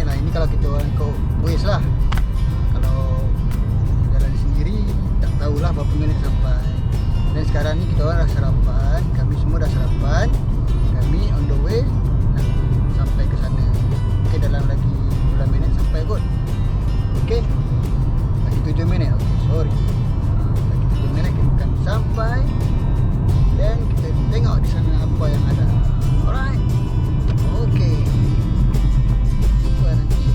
lah. Ini kalau kita orang ikut Waze lah. Kalau jalan sendiri tak tahulah berapa minit sampai. Dan sekarang ni kita orang dah sarapan. Kami semua dah sarapan. Kami on the way nak sampai ke sana. Okay, dalam lagi 10 minit sampai kot. Okay, lagi 7 minit. Okay, sorry, lagi 7 minit kita akan sampai. Dan kita tengok di sana apa yang ada. Alright. Okay. Jumpa nanti.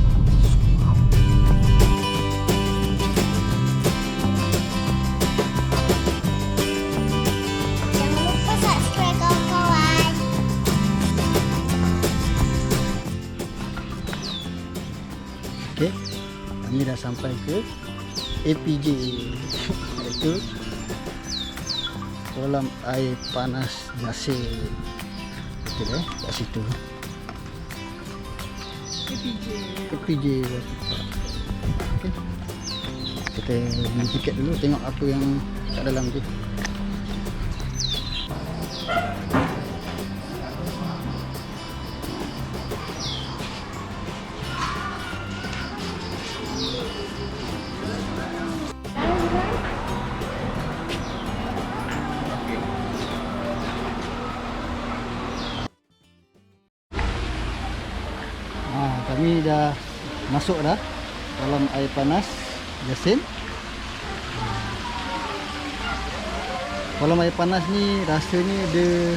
Jangan lupa subscribe kawan-kawan. Okay, kami dah sampai ke APJ. Iaitu kolam air Panas Jasin. Betul kat situ. APJ. Okay. Kita beli tiket dulu, tengok apa yang kat dalam tu. Kami dah masuk dah kolam air Panas Jasin. Kolam air panas ni rasanya dia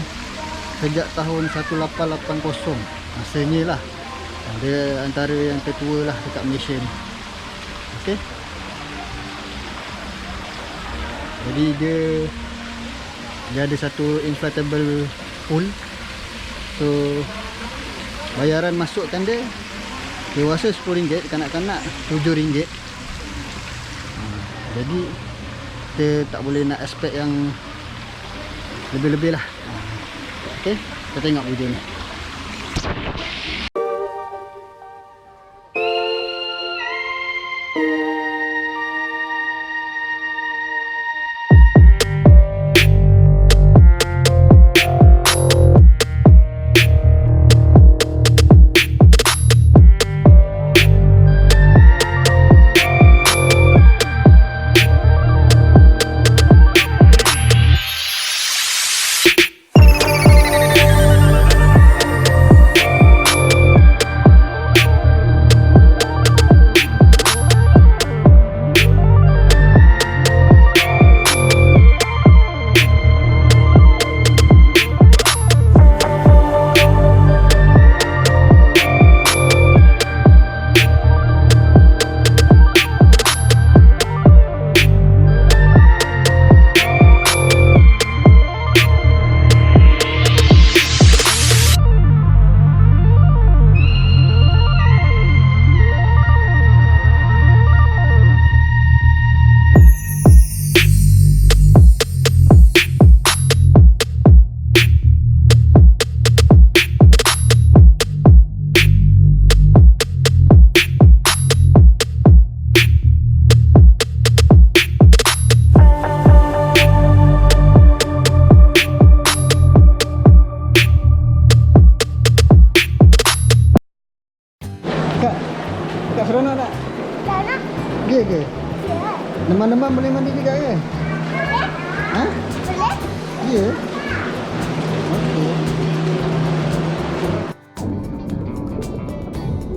sejak tahun 1880 rasanya lah. Dia antara yang tertua lah dekat Malaysia ni. Okey. Jadi dia ada satu inflatable pool. So bayaran masukkan dia dewasa RM10, kanak-kanak RM7. Jadi kita tak boleh nak expect yang lebih-lebih lah. Okey, kita tengok video ni. Kak seronok tak? Seronok. Okey ke? Ya. Demam-demam boleh mandi juga ke? Boleh. Ha? Boleh. Ya. Okey.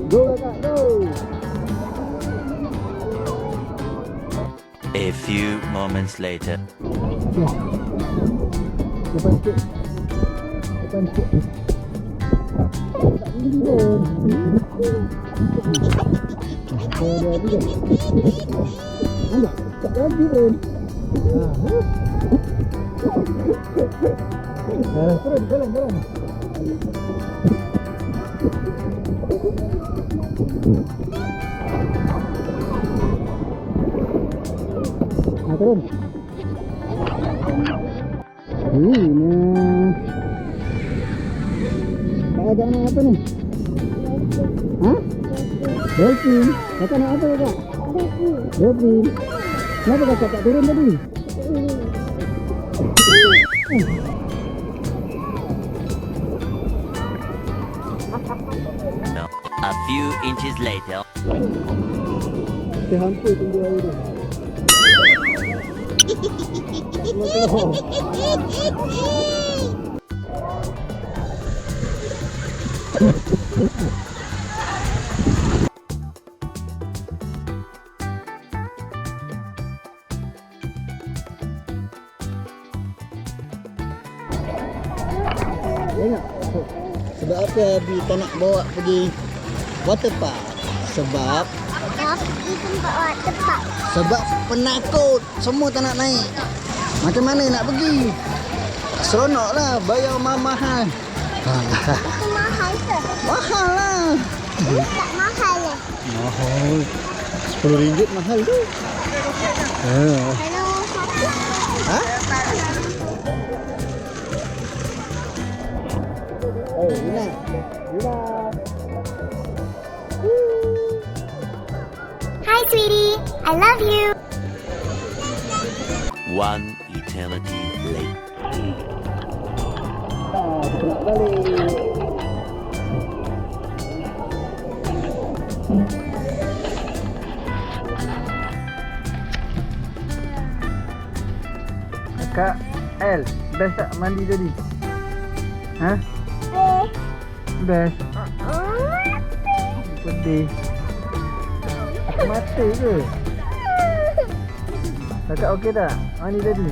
Go Kak, go. A few moments later. Okey. Depan sikit. Depan sikit. Tak tinggi pun. Dia ada juga. Nampak? Tak lagi pun. Turun, jalan. Turun. Tak ada nak apa ni? Ha? Dolphin. Kakak nak apa kakak? Dolphin. Kenapa kakak tak turun tadi? A few inches later. Dia hampir tunggu air tu. Tengok. Sebab apa Abi tak nak bawa pergi water park? Sebab Pergi tempat water park. Sebab penakut. Semua tak nak naik. Macam mana nak pergi? Seronok lah. Bayar mahal. Itu mahal ke? Mahal lah. Ini tak mahal lah. Mahal. RM10 mahal tu. Kalau satu. Ha? Oh, Lina. Lina. Hi, sweetie. I love you. One eternity later. Kita nak balik. Kak L, best tak mandi tadi? Ha? Best. Pedih. Mata ke? Kakak okey tak mandi tadi?